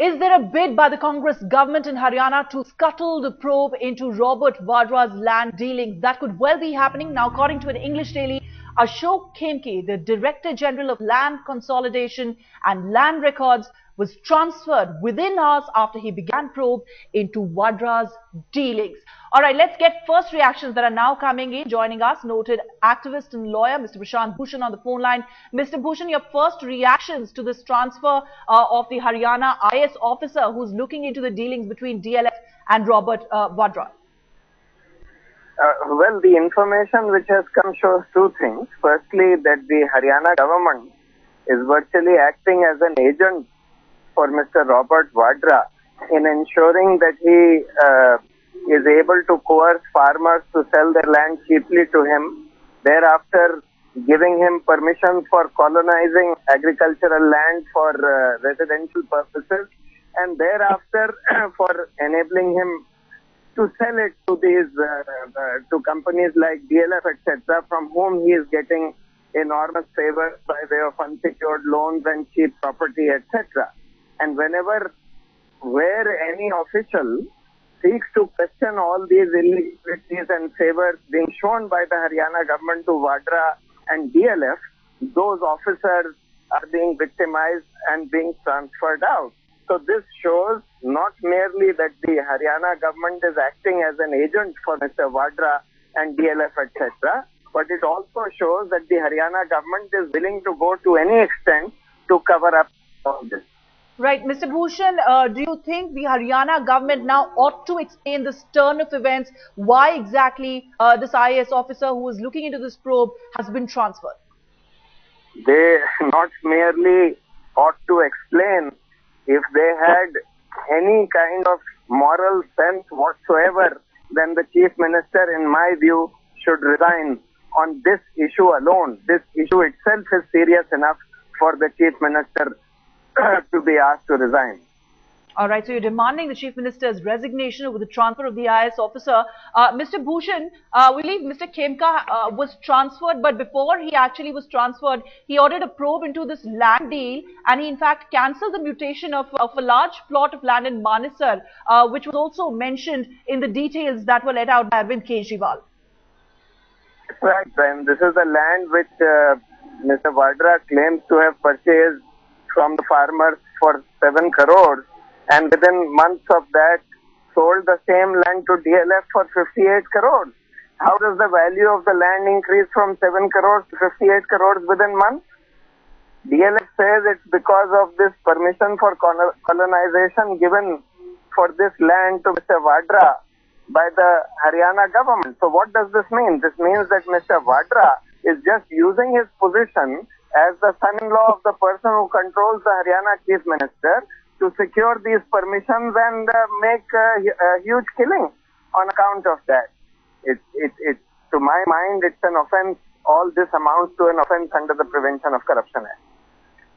Is there a bid by the Congress government in Haryana to scuttle the probe into Robert Vadra's land dealings? That could well be happening. Now, according to an English daily, Ashok Khemke, the Director General of Land Consolidation and Land Records, was transferred within hours after he began probe into Vadra's dealings. All right, let's get first reactions that are now coming in. Joining us, noted activist and lawyer, Mr. Prashant Bhushan on the phone line. Mr. Bhushan, your first reactions to this transfer of the Haryana IS officer who's looking into the dealings between DLF and Robert Vadra. Well, the information which has come shows two things. Firstly, that the Haryana government is virtually acting as an agent for Mr. Robert Vadra in ensuring that he is able to coerce farmers to sell their land cheaply to him, thereafter giving him permission for colonizing agricultural land for residential purposes, and thereafter for enabling him to sell it to these to companies like DLF, etc., from whom he is getting enormous favors by way of unsecured loans and cheap property, etc. And where any official seeks to question all these illegalities and favors being shown by the Haryana government to Vadra and DLF, those officers are being victimized and being transferred out. So this shows not merely that the Haryana government is acting as an agent for Mr. Vadra and DLF, etc., but it also shows that the Haryana government is willing to go to any extent to cover up all this. Right. Mr. Bhushan, do you think the Haryana government now ought to explain this turn of events, why exactly this IAS officer who was looking into this probe has been transferred? They not merely ought to explain. If they had any kind of moral sense whatsoever, then the Chief Minister, in my view, should resign on this issue alone. This issue itself is serious enough for the Chief Minister to be asked to resign. All right, so you're demanding the Chief Minister's resignation over the transfer of the IS officer. Mr. Bhushan, we believe Mr. Khemka was transferred, but before he actually was transferred, he ordered a probe into this land deal, and he in fact cancelled the mutation of a large plot of land in Manesar, which was also mentioned in the details that were let out by Arvind Kejriwal. Right, and this is the land which Mr. Vadra claims to have purchased from the farmers for 7 crores. And within months of that, sold the same land to DLF for 58 crores. How does the value of the land increase from 7 crores to 58 crores within months? DLF says it's because of this permission for colonization given for this land to Mr. Vadra by the Haryana government. So what does this mean? This means that Mr. Vadra is just using his position as the son-in-law of the person who controls the Haryana Chief Minister to secure these permissions and make a huge killing on account of that. To my mind, it's an offense. All this amounts to an offense under the Prevention of Corruption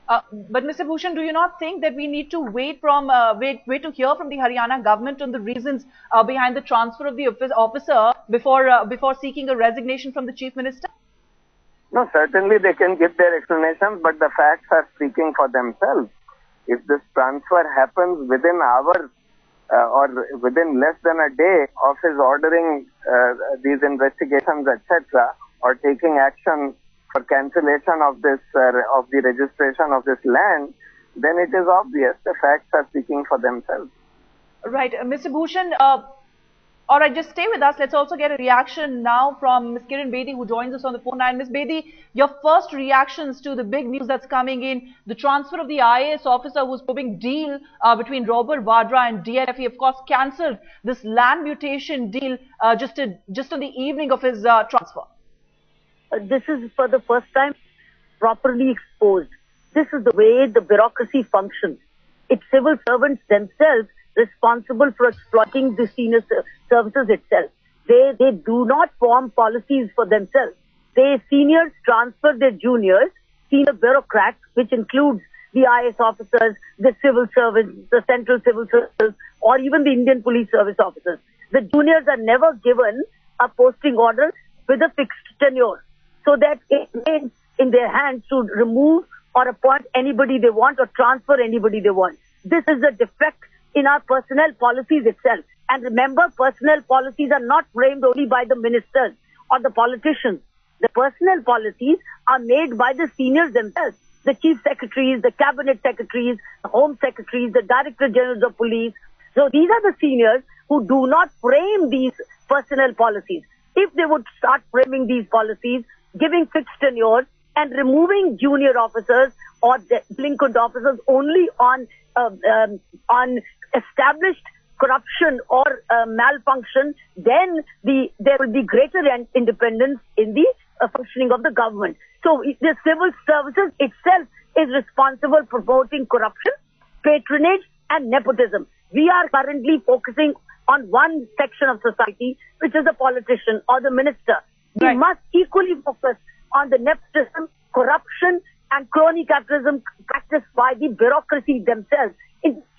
Act. But Mr. Bhushan, do you not think that we need to wait to hear from the Haryana government on the reasons behind the transfer of the officer before seeking a resignation from the Chief Minister? No, certainly they can give their explanations, but the facts are speaking for themselves. If this transfer happens within hours or within less than a day of his ordering these investigations, etc., or taking action for cancellation of this of the registration of this land, then it is obvious the facts are speaking for themselves. Right, Mr. Bhushan. All right, just stay with us. Let's also get a reaction now from Ms. Kiran Bedi, who joins us on the phone line. Ms. Bedi, your first reactions to the big news that's coming in, the transfer of the IAS officer who's probing deal between Robert Vadra and DLF. He, of course, cancelled this land mutation deal just on the evening of his transfer. This is for the first time properly exposed. This is the way the bureaucracy functions. It's civil servants themselves responsible for exploiting the senior services itself. They do not form policies for themselves. Seniors transfer their juniors, senior bureaucrats, which includes the IS officers, the civil servants, the central civil service, or even the Indian Police Service officers. The juniors are never given a posting order with a fixed tenure, so that it remains in their hands to remove or appoint anybody they want or transfer anybody they want. This is a defect in our personnel policies itself. And remember, personnel policies are not framed only by the ministers or the politicians. The personnel policies are made by the seniors themselves. The chief secretaries, the cabinet secretaries, the home secretaries, the director generals of police. So these are the seniors who do not frame these personnel policies. If they would start framing these policies, giving fixed tenure and removing junior officers or delinquent officers only on established corruption or malfunction, then there will be greater independence in the functioning of the government. So the civil services itself is responsible for promoting corruption, patronage and nepotism. We are currently focusing on one section of society, which is the politician or the minister. Right. We must equally focus on the nepotism, corruption and crony capitalism practiced by the bureaucracy themselves.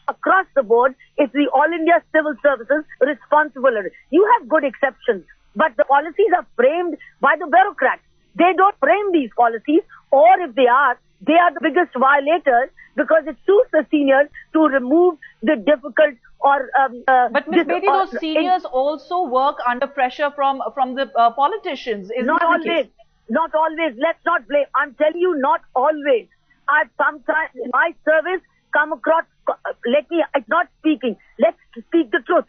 Across the board, it's the All India Civil Services responsible. You have good exceptions, but the policies are framed by the bureaucrats. They don't frame these policies, or if they are the biggest violators because it suits the seniors to remove the difficult or... but Ms. Bedi, those seniors also work under pressure from the politicians. Isn't not that always. the case? Not always. Let's not blame. I'm telling you, not always. I've sometimes in my service come across, it's not speaking. Let's speak the truth.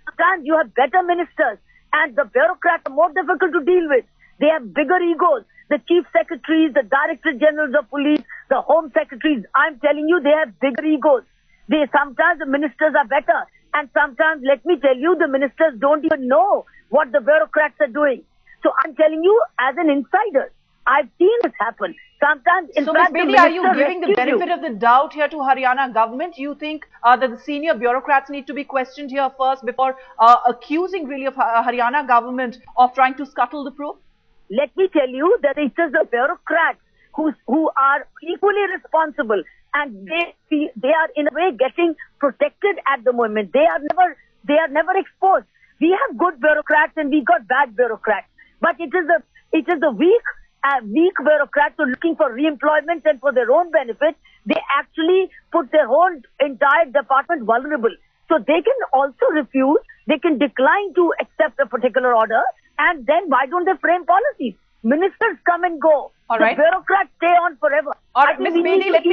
Sometimes you have better ministers and the bureaucrats are more difficult to deal with. They have bigger egos. The chief secretaries, the director generals of police, the home secretaries, I'm telling you, they have bigger egos. Sometimes the ministers are better. And sometimes, let me tell you, the ministers don't even know what the bureaucrats are doing. So I'm telling you, as an insider, I've seen this happen. Sometimes, in fact, Ms. Bedi, are you giving the benefit of the doubt here to Haryana government? You think that the senior bureaucrats need to be questioned here first before accusing really of Haryana government of trying to scuttle the probe? Let me tell you that it is the bureaucrats who are equally responsible, and they are in a way getting protected at the moment. They are never exposed. We have good bureaucrats and we got bad bureaucrats, but it is the weak bureaucrats who are looking for re-employment and for their own benefit. They actually put their whole entire department vulnerable. So they can also refuse, they can decline to accept a particular order, and then why don't they frame policies? Ministers come and go. All right. The bureaucrats stay on forever. All right, Ms. Bedi, let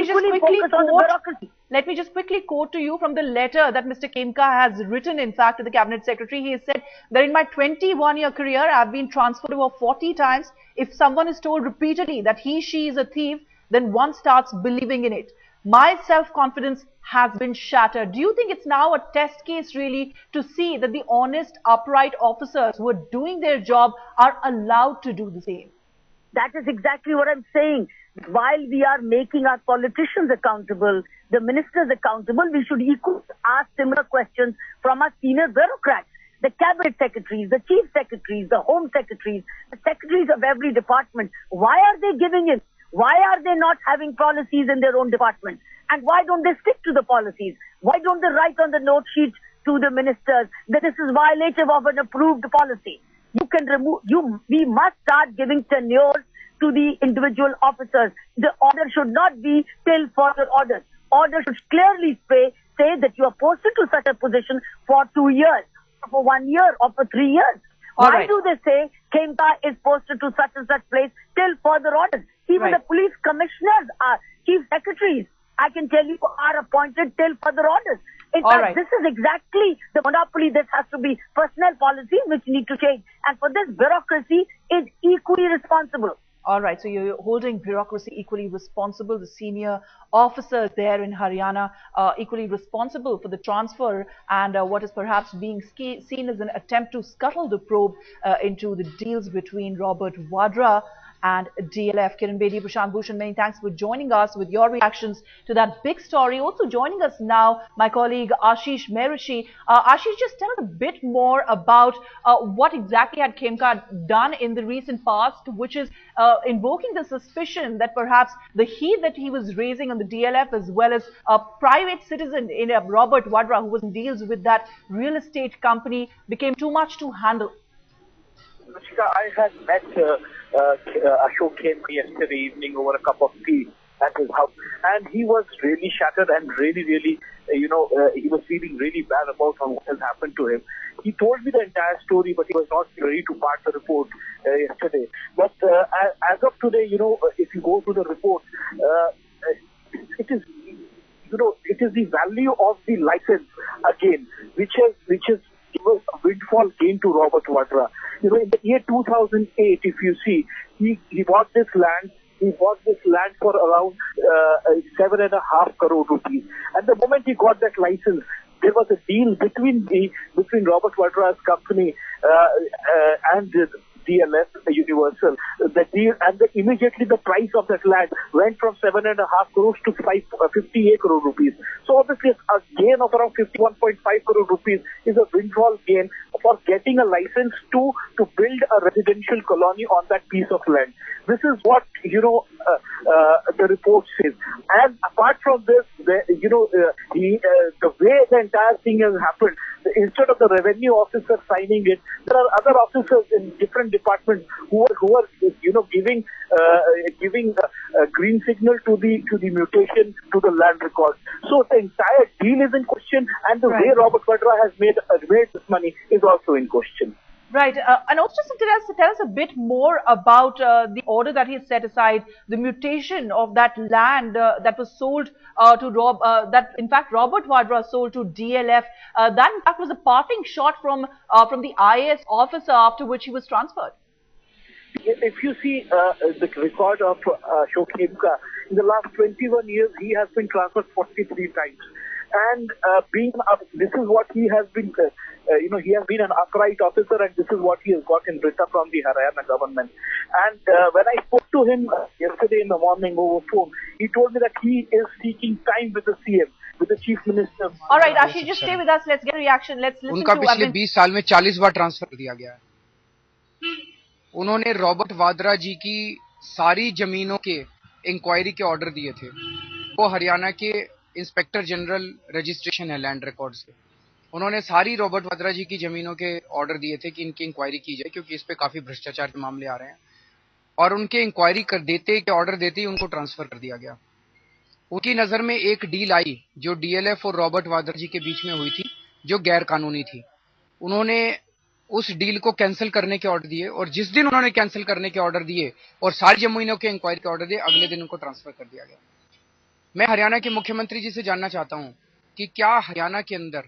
me just quickly quote to you from the letter that Mr. Khemka has written, in fact, to the Cabinet Secretary. He has said that in my 21-year career, I have been transferred over 40 times. If someone is told repeatedly that she is a thief, then one starts believing in it. My self-confidence has been shattered. Do you think it's now a test case really to see that the honest, upright officers who are doing their job are allowed to do the same? That is exactly what I'm saying. While we are making our politicians accountable, the ministers accountable, we should equally ask similar questions from our senior bureaucrats. The cabinet secretaries, the chief secretaries, the home secretaries, the secretaries of every department. Why are they giving in? Why are they not having policies in their own department? And why don't they stick to the policies? Why don't they write on the note sheet to the ministers that this is violative of an approved policy? We must start giving tenure to the individual officers. The order should not be till further orders. Order should clearly say that you are posted to such a position for 2 years, for 1 year, or for 3 years. Why do they say Khemka is posted to such and such place till further orders? Even the police commissioners are chief secretaries, I can tell you, are appointed till further orders. In fact, this is exactly the monopoly. This has to be personnel policies which need to change. And for this, bureaucracy is equally responsible. All right, so you're holding bureaucracy equally responsible, the senior officers there in Haryana equally responsible for the transfer and what is perhaps being seen as an attempt to scuttle the probe into the deals between Robert Vadra and DLF. Kiran Bedi, Prashant Bhushan, many thanks for joining us with your reactions to that big story. Also joining us now, my colleague Ashish Mehrishi. Ashish, just tell us a bit more about what exactly had Khemka done in the recent past, which is invoking the suspicion that perhaps the heat that he was raising on the DLF, as well as a private citizen in Robert Vadra, who was in deals with that real estate company, became too much to handle. Ruchika, I had met Ashok Khemka yesterday evening over a cup of tea at his house, and he was really shattered and really he was feeling really bad about what has happened to him. He told me the entire story, but he was not ready to part the report yesterday. But as of today, if you go to the report, it is the value of the license again, which has given a windfall gain to Robert Vadra. In the year 2008, if you see, he bought this land. He bought this land for around 7.5 crore rupees. And the moment he got that license, there was a deal between Robert Vadra's company and DLF Universal. The deal, and immediately the price of that land went from 7.5 crores to 58 crore rupees. So obviously a gain of around 51.5 crore rupees is a windfall gain for getting a license to build a residential colony on that piece of land. This is what the report says. And apart from this, the way the entire thing has happened, instead of the revenue officer signing it, there are other officers in different departments who are giving a green signal to the mutation to the land records. So the entire deal is in question, and the way Robert Vadra has made this money is also in question. Right, and also just tell us a bit more about the order that he set aside, the mutation of that land that was sold to that in fact Robert Vadra sold to DLF. That in fact was a parting shot from the IAS officer, after which he was transferred. If you see the record of Ashok Khemka, in the last 21 years, he has been transferred 43 times. And this is what he has been, he has been an upright officer, and this is what he has got in Brita from the Haryana government. And when I spoke to him yesterday in the morning over phone, he told me that he is seeking time with the CM, with the Chief Minister. All right, Ashish, just stay with us. Let's get a reaction. Let's listen उनका to पिछले 20 साल में 40 बार transfer कर दिया गया है। उन्होंने Robert Vadra जी की सारी जमीनों के इंक्वायरी के ऑर्डर दिए थे। वो हरियाणा के इंस्पेक्टर जनरल रजिस्ट्रेशन है लैंड रिकॉर्ड्स के। उन्होंने सारी रॉबर्ट वाड्रा जी की जमीनों के ऑर्डर दिए थे कि इनकी इंक्वायरी की जाए, क्योंकि इस पे काफी भ्रष्टाचार के मामले आ रहे हैं। और उनके इंक्वायरी कर देते के ऑर्डर देते ही उनको ट्रांसफर कर दिया गया। उनकी नजर में एक डील आई जो डीएलएफ और रॉबर्ट वाड्रा जी के बीच में हुई थी, जो गैर कानूनी थी। उन्होंने उस डील को कैंसिल करने के ऑर्डर दिए, और जिस दिन उन्होंने कैंसिल करने के ऑर्डर दिए और सारी जमीनों के इंक्वायरी के ऑर्डर दिए, अगले दिन उनको ट्रांसफर कर दिया गया। मैं हरियाणा के मुख्यमंत्री जी से जानना चाहता हूं कि क्या हरियाणा के अंदर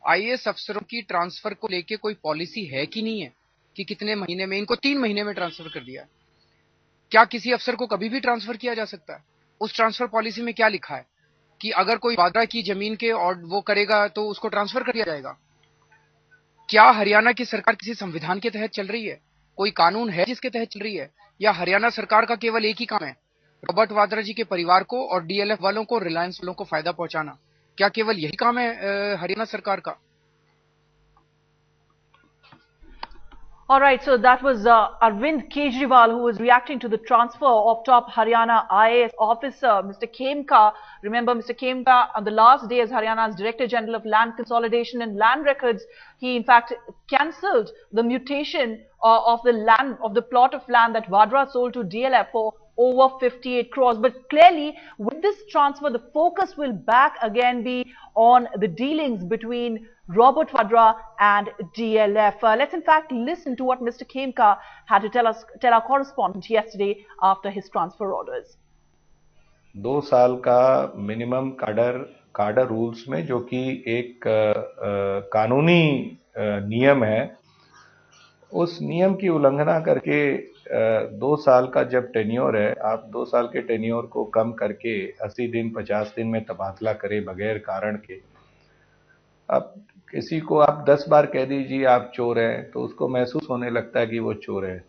आईएएस अफसरों की ट्रांसफर को लेके कोई पॉलिसी है कि नहीं है, कि कितने महीने में, इनको 3 महीने में ट्रांसफर कर दिया। क्या किसी अफसर को कभी भी ट्रांसफर किया जा सकता है? उस ट्रांसफर पॉलिसी में क्या लिखा है कि अगर कोई वाड्रा की जमीन के और वो करेगा तो उसको ट्रांसफर कर दिया जाएगा? क्या हरियाणा की सरकार किसी संविधान के तहत चल रही है? कोई कानून है जिसके तहत चल रही है? या हरियाणा सरकार का केवल एक ही काम है, रॉबर्ट वाड्रा जी के परिवार को और डीएलएफ वालों को, रिलायंस वालों को फायदा पहुंचाना? क्या केवल यही काम है हरियाणा सरकार का? All right, so that was Arvind Kejriwal, who was reacting to the transfer of top Haryana IAS officer, Mr. Khemka. Remember, Mr. Khemka, on the last day as Haryana's Director General of Land Consolidation and Land Records, he in fact cancelled the mutation of the land, of the plot of land that Vadra sold to DLF for over 58 crores. But clearly, with this transfer, the focus will back again be on the dealings between Robert Vadra and DLF. Let's in fact listen to what Mr. Khemka had to tell our correspondent yesterday after his transfer orders. 2 साल का minimum कार्डर rules में, जो कि एक कानूनी नियम है, उस नियम की उल्लंघना करके 2 साल का जब टेन्योर है, आप 2 साल के टेन्योर को कम करके 80 दिन 50 दिन में तबादला करें बगैर कारण के। अब किसी को आप 10 बार कह दीजिए आप चोर हैं, तो उसको महसूस होने लगता है कि वो चोर है।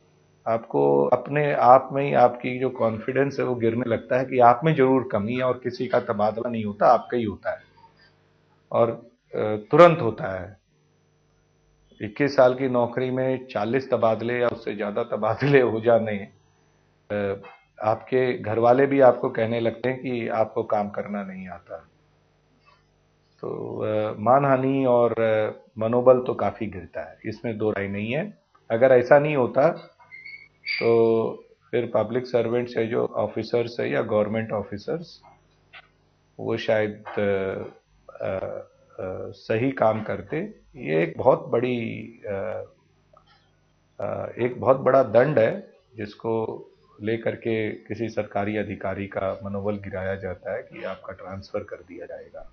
आपको अपने आप में ही आपकी जो कॉन्फिडेंस है वो गिरने लगता है कि आप में जरूर कमी है, और किसी का तबादला नहीं होता, आपका ही होता है, और तुरंत होता है। 21 साल की नौकरी में 40 तबादले या उससे ज्यादा तबादले हो जाने, आपके घर वाले भी आपको कहने लगते हैं कि आपको काम करना नहीं आता। तो मानहानि और मनोबल तो काफी गिरता है, इसमें दो राय नहीं है। अगर ऐसा नहीं होता तो फिर पब्लिक सर्वेंट्स है जो ऑफिसर्स है या गवर्नमेंट ऑफिसर्स, वो शायद सही काम करते, ये एक बहुत बड़ा दंड है जिसको लेकर के किसी सरकारी अधिकारी का मनोबल गिराया जाता है कि आपका ट्रांसफर कर दिया जाएगा।